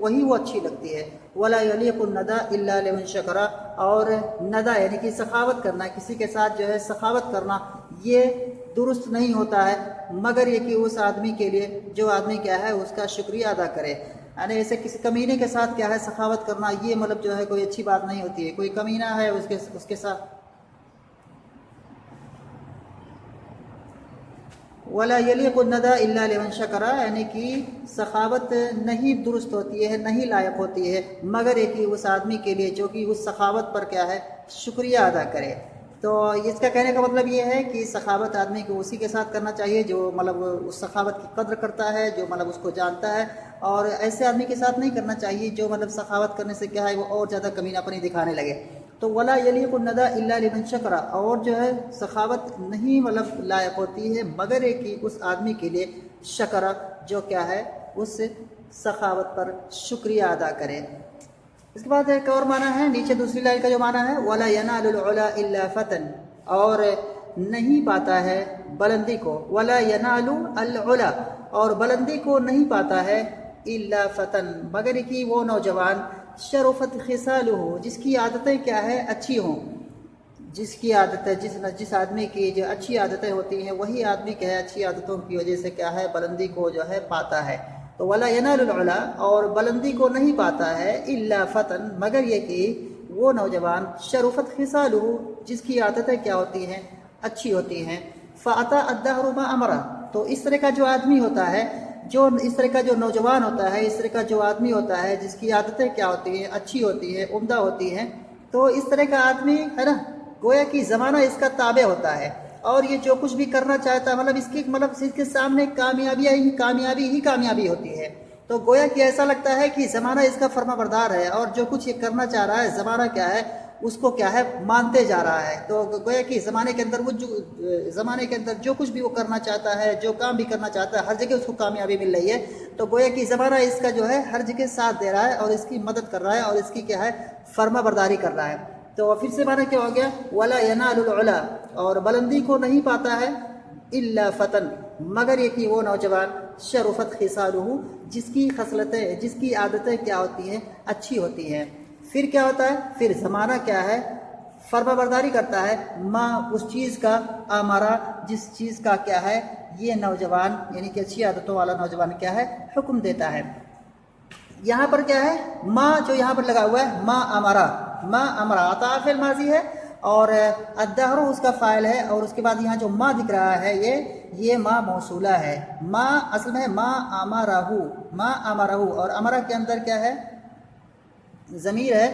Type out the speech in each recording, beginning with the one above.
وہی وہ اچھی لگتی ہے۔ ولا یلیق الندا الا لمن شکر، اور ندا یعنی کہ سخاوت کرنا، کسی کے ساتھ جو ہے سخاوت کرنا، یہ درست نہیں ہوتا ہے مگر یہ کہ اس آدمی کے لیے جو آدمی کیا ہے اس کا شکریہ ادا کرے۔ یعنی ایسے کسی کمینے کے ساتھ کیا ہے سخاوت کرنا، یہ مطلب جو ہے کوئی اچھی بات نہیں ہوتی ہے۔ کوئی کمینہ ہے اس کے ساتھ ولا یلیق الندا الا لمن شکر، یعنی کہ سخاوت نہیں درست ہوتی ہے، نہیں لائق ہوتی ہے مگر یہ کہ اس آدمی کے لیے جو کہ اس سخاوت پر کیا ہے شکریہ ادا کرے۔ تو اس کا کہنے کا مطلب یہ ہے کہ سخاوت آدمی کو اسی کے ساتھ کرنا چاہیے جو مطلب اس سخاوت کی قدر کرتا ہے، جو مطلب اس کو جانتا ہے، اور ایسے آدمی کے ساتھ نہیں کرنا چاہیے جو مطلب سخاوت کرنے سے کیا ہے وہ اور زیادہ کمینہ پنی دکھانے لگے۔ تو ولا یلیق الندا الا لمن شکر، اور جو ہے سخاوت نہیں مطلب لائق ہوتی ہے مگر ایک کہ اس آدمی کے لیے شکر جو کیا ہے اس سخاوت پر شکریہ ادا کرے۔ اس کے بعد ایک اور معنی ہے نیچے دوسری لائن کا جو معنی ہے ولا ینال العلا الا فتن، اور نہیں پاتا ہے بلندی کو، ولا ینال العلا، اور بلندی کو نہیں پاتا ہے الا فتن مگر کہ وہ نوجوان شرفت خصالہ جس کی عادتیں کیا ہے اچھی ہوں، جس کی عادتیں جس آدمی کی جو اچھی عادتیں ہوتی ہیں وہی آدمی کیا ہے اچھی عادتوں کی وجہ سے کیا ہے بلندی کو جو ہے پاتا ہے۔ تو ولا ینال العلا، اور بلندی کو نہیں پاتا ہے الا فتن مگر یہ کہ وہ نوجوان شرفت خصالہ جس کی عادتیں کیا ہوتی ہیں اچھی ہوتی ہیں۔ فاطا الدہر ما امرہ، تو اس طرح کا جو آدمی ہوتا ہے، جو اس طرح کا جو نوجوان ہوتا ہے، اس طرح کا جو آدمی ہوتا ہے جس کی عادتیں کیا ہوتی ہیں اچھی ہوتی ہیں، عمدہ ہوتی ہیں، تو اس طرح کا آدمی ہے نا گویا کہ زمانہ اس کا تابع ہوتا ہے، اور یہ جو کچھ بھی کرنا چاہتا ہے مطلب اس کے سامنے کامیابی ہی کامیابی ہوتی ہے۔ تو گویا کہ ایسا لگتا ہے کہ زمانہ اس کا فرما بردار ہے، اور جو کچھ یہ کرنا چاہ رہا ہے زمانہ کیا ہے اس کو کیا ہے مانتے جا رہا ہے۔ تو گویا کہ زمانے کے اندر جو کچھ بھی وہ کرنا چاہتا ہے، جو کام بھی کرنا چاہتا ہے، ہر جگہ اس کو کامیابی مل رہی ہے۔ تو گویا کہ زمانہ اس کا جو ہے ہر جگہ ساتھ دے رہا ہے اور اس کی مدد کر رہا ہے اور اس کی کیا ہے فرما برداری کر رہا ہے۔ تو پھر سے معنی کیا ہو گیا ولا ینال العلا، اور بلندی کو نہیں پاتا ہے الا فتن مگر یہ کہ وہ نوجوان شرفت خصالہ جس کی خصلتیں جس کی عادتیں کیا ہوتی ہیں اچھی ہوتی ہیں۔ پھر کیا ہوتا ہے، پھر زمانہ کیا ہے فرما برداری کرتا ہے ماں اس چیز کا امارا جس چیز کا کیا ہے یہ نوجوان یعنی کہ اچھی عادتوں والا نوجوان کیا ہے حکم دیتا ہے۔ یہاں پر کیا ہے ماں جو یہاں پر لگا ہوا ہے ماں امرا عطا فعل ماضی ہے اور الدہر اس کا فاعل ہے، اور اس کے بعد یہاں جو ماں دکھ رہا ہے یہ ماں موصولہ ہے۔ ماں اصل میں ماں امرہ، اور امرہ کے اندر کیا ہے ضمیر ہے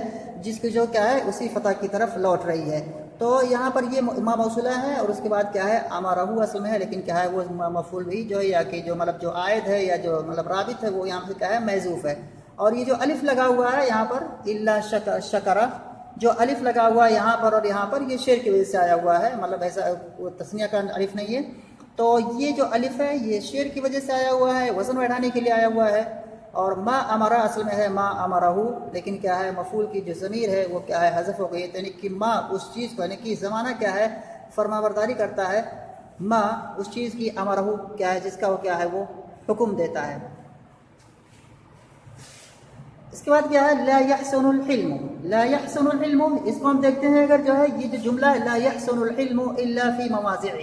جس کی جو کیا ہے اسی فتح کی طرف لوٹ رہی ہے۔ تو یہاں پر یہ ماں موصولہ ہے اور اس کے بعد کیا ہے امرہ اصل میں ہے، لیکن کیا ہے وہ مفعول بھی جو ہے یا کہ جو مطلب جو عائد ہے یا جو مطلب رابط ہے وہ یہاں سے کیا ہے محذوف ہے۔ اور یہ جو الف لگا ہوا ہے یہاں پر الا شکرہ، جو الف لگا ہوا ہے یہاں پر اور یہاں پر یہ شعر کی وجہ سے آیا ہوا ہے، مطلب ایسا تثنیہ کا الف نہیں ہے۔ تو یہ جو الف ہے یہ شعر کی وجہ سے آیا ہوا ہے، وزن بڑھانے کے لیے آیا ہوا ہے، اور ما امرا اصل میں ہے ما امرہ، لیکن کیا ہے مفعول کی جو ضمیر ہے وہ کیا ہے حذف ہو گئی، یعنی کہ ما اس چیز کو یعنی کہ زمانہ کیا ہے فرما برداری کرتا ہے، ما اس چیز کی امرہ کیا ہے جس کا وہ کیا ہے وہ حکم دیتا ہے۔ اس کے بعد کیا ہے لا يحسن الحلم، اس کو ہم دیکھتے ہیں اگر جو ہے یہ جو جملہ لا يحسن الحلم الا فی مواضعہ،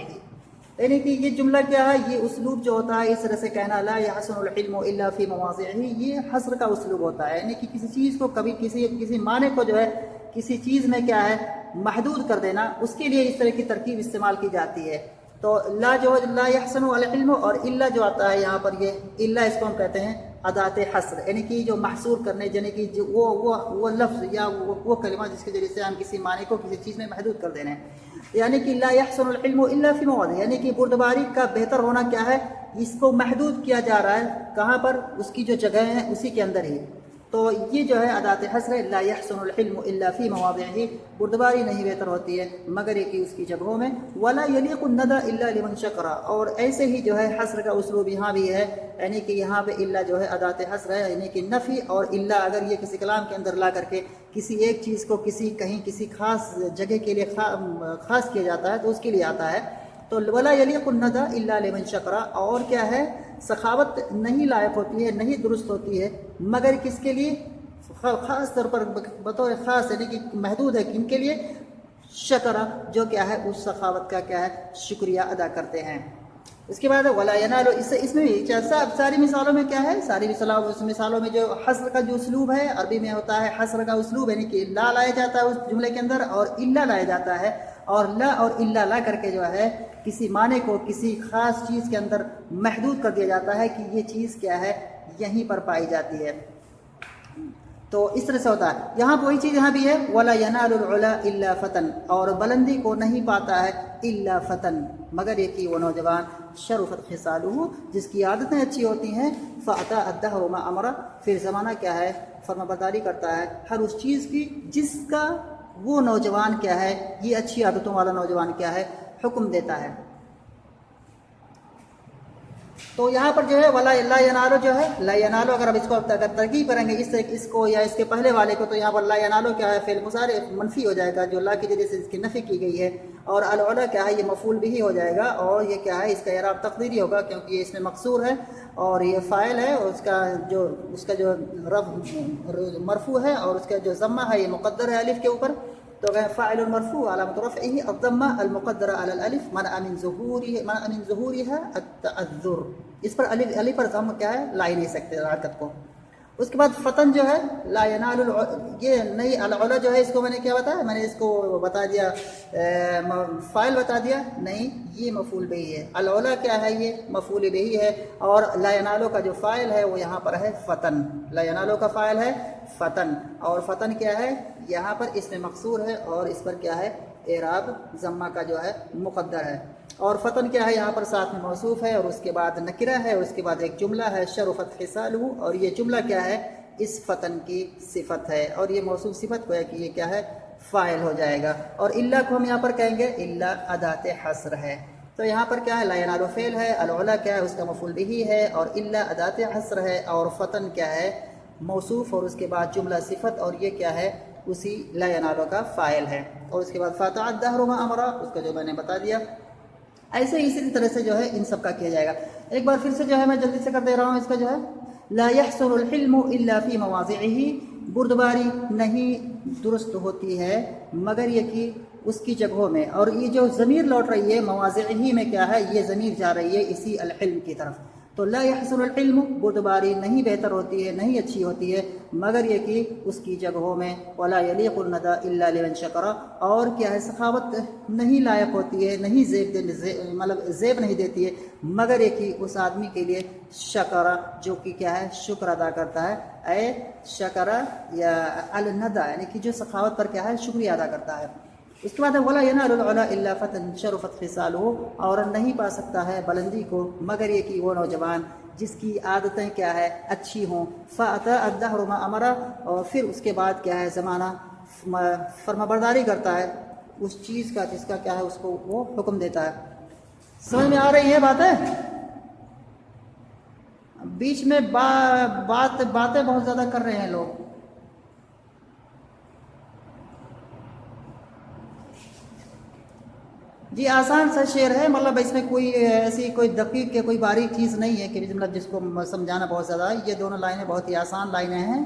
یعنی کہ یہ جملہ کیا ہے یہ اسلوب جو ہوتا ہے اس طرح سے کہنا لا يحسن الحلم الا فی مواضعہ، یہ حصر کا اسلوب ہوتا ہے، یعنی کہ کسی چیز کو کبھی کسی معنی کو جو ہے کسی چیز میں کیا ہے محدود کر دینا، اس کے لیے اس طرح کی ترکیب استعمال کی جاتی ہے۔ تو لا جو لا يحسن الحلم اور الا جو آتا ہے یہاں پر یہ الا اس کو ہم کہتے ہیں ادات حصر، یعنی کہ جو محصور کرنے یعنی کہ وہ لفظ یا وہ کلمہ جس کے ذریعے سے ہم کسی معنی کو کسی چیز میں محدود کر دینے، یعنی کہ لا يحسن الحلم الا فی مواضع، یعنی کہ بردباری کا بہتر ہونا کیا ہے اس کو محدود کیا جا رہا ہے کہاں پر اس کی جو جگہ ہیں اسی کے اندر ہی۔ تو یہ جو ہے ادات حصر لا يحسن الحلم الا فی مواضعہ، بردباری نہیں بہتر ہوتی ہے مگر یہ کہ اس کی جگہوں میں۔ ولا يلیق الندى الا لمن شکر، اور ایسے ہی جو ہے حصر کا اسلوب یہاں بھی ہے، یعنی کہ یہاں پہ الا جو ہے ادات حصر ہے، یعنی کہ نفی اور الا اگر یہ کسی کلام کے اندر لا کر کے کسی ایک چیز کو کسی خاص جگہ کے لیے خاص کیا جاتا ہے تو اس کے لیے آتا ہے۔ تو ولا یلیق الندى الا لمن شکر، اور کیا ہے سخاوت نہیں لائق ہوتی ہے، نہیں درست ہوتی ہے مگر کس کے لیے، خاص طور پر بطور خاص یعنی کہ محدود ہے کن کے لیے، شکر جو کیا ہے اس سخاوت کا کیا ہے شکریہ ادا کرتے ہیں۔ اس کے بعد ولا ینال، اس میں بھی ساری مثالوں میں کیا ہے، ساری مثالوں میں جو حصر کا جو اسلوب ہے عربی میں ہوتا ہے حصر کا اسلوب، یعنی کہ لا لایا جاتا ہے اس جملے کے اندر اور الا لایا جاتا ہے، اور لا اور الا لا کر کے جو ہے کسی معنی کو کسی خاص چیز کے اندر محدود کر دیا جاتا ہے کہ یہ چیز کیا ہے یہیں پر پائی جاتی ہے۔ تو اس طرح سے ہوتا ہے، یہاں وہی چیز یہاں بھی ہے ولا ینال العلا الا فتن، اور بلندی کو نہیں پاتا ہے الا فتن مگر یہ کہ وہ نوجوان شرفت خصالہ جس کی عادتیں اچھی ہوتی ہیں، فاتا الدہر ما امر، پھر زمانہ کیا ہے فرما برداری کرتا ہے ہر اس چیز کی جس کا وہ نوجوان کیا ہے یہ اچھی عادتوں والا نوجوان کیا ہے حکم دیتا ہے۔ تو یہاں پر جو ہے ولا لا ینالو جو ہے لا ینالو، اگر اب اس کو اگر ترکیب کریں گے اس کو یا اس کے پہلے والے کو، تو یہاں پر لا ینالو کیا ہے فعل مضارع منفی ہو جائے گا جو لا کے ذریعے سے اس کی نفی کی گئی ہے، اور العلا کیا ہے یہ مفعول بھی ہو جائے گا، اور یہ کیا ہے اس کا اعراب تقدیری ہوگا کیونکہ یہ اس میں مقصور ہے اور یہ فاعل ہے، اور اس کا جو مرفوع ہے اور اس کا جو ضمہ ہے یہ مقدر ہے الف کے اوپر، تو فاعل مرفوع علامۃ رفعه الضمہ المقدرہ علی الالف منع من ظہورها التعذر، اس پر الف پر ضم کیا ہے لا ہی نہیں سکتے حرکت کو۔ اس کے بعد فتن جو ہے لا ینال یہ نہیں، العلا جو ہے اس کو میں نے کیا بتایا، میں نے اس کو بتا دیا فاعل بتا دیا، نہیں یہ مفعول بہ ہے، العلا کیا ہے یہ مفعول بہ ہے، اور لا ینالو کا جو فاعل ہے وہ یہاں پر ہے فتن، لا ینالو کا فاعل ہے فتن، اور فتن کیا ہے یہاں پر اس میں مقصور ہے اور اس پر کیا ہے اعراب ضمہ کا جو ہے مقدر ہے، اور فتن کیا ہے یہاں پر ساتھ میں موصوف ہے اور اس کے بعد نکرہ ہے اور اس کے بعد ایک جملہ ہے شرفت خصالہ، اور یہ جملہ کیا ہے اس فتن کی صفت ہے، اور یہ موصوف صفت کو ہے کہ یہ کیا ہے فاعل ہو جائے گا، اور الا کو ہم یہاں پر کہیں گے الا ادات حصر ہے، تو یہاں پر کیا ہے لا ینال فعل ہے، العلا کیا ہے اس کا مفعول بہ ہے، اور الا ادات حصر ہے، اور فتن کیا ہے موصوف اور اس کے بعد جملہ صفت، اور یہ کیا ہے اسی لا ینالو کا فاعل ہے، اور اس کے بعد فاتع الدہر ما امر اس کا جو میں نے بتا دیا، ایسے اسی طرح سے جو ہے ان سب کا کیا جائے گا۔ ایک بار پھر سے جو ہے میں جلدی سے کر دے رہا ہوں، اس کا جو ہے لا يحصل الحلم الا في مواضعه، بردباری نہیں درست ہوتی ہے مگر یہ کہ اس کی جگہوں میں، اور یہ جو ضمیر لوٹ رہی ہے مواضعه میں کیا ہے یہ ضمیر جا رہی ہے اسی الحلم کی طرف، تو لا يحصل الحلم بردباری نہیں بہتر ہوتی ہے نہیں اچھی ہوتی ہے مگر یہ کہ اس کی جگہوں میں، ولا يليق الندى الا لمن شکر، اور کیا ہے سخاوت نہیں لائق ہوتی ہے نہیں زیب نہیں دیتی ہے مگر یہ کہ اس آدمی کے لیے شکر جو کہ کیا ہے شکر ادا کرتا ہے، اے شکر یا الندى یعنی کہ جو سخاوت پر کیا ہے شکریہ ادا کرتا ہے۔ اس کے بعد ولا ینال العلا الا فتن شرفت خصالہ، اور نہیں پا سکتا ہے بلندی کو مگر یہ کہ وہ نوجوان جس کی عادتیں کیا ہے اچھی ہوں، فاتا الدہر ما امر، اور پھر اس کے بعد کیا ہے زمانہ فرما برداری کرتا ہے اس چیز کا جس کا کیا ہے اس کو وہ حکم دیتا ہے۔ سمجھ میں آ رہی ہے باتیں؟ بیچ میں باتیں بہت زیادہ کر رہے ہیں لوگ۔ جی آسان سا شعر ہے، مطلب اس میں کوئی ایسی کوئی دقیق کے کوئی باریک چیز نہیں ہے کہ مطلب جس کو سمجھانا بہت زیادہ ہے، یہ دونوں لائنیں بہت ہی آسان لائنیں ہیں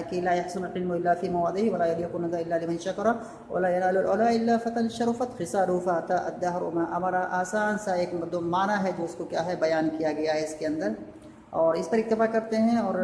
کہ لا يحسن الحلم الا في مواضعه ولا يليق الندى الا لمن شكر ولا ينال العلا الا فتن شرفت خصاله فاتى الدهر ما امر، آسان سا ایک معنی ہے جو اس کو کیا ہے بیان کیا گیا ہے اس کے اندر، اور اس پر اکتفا کرتے ہیں، اور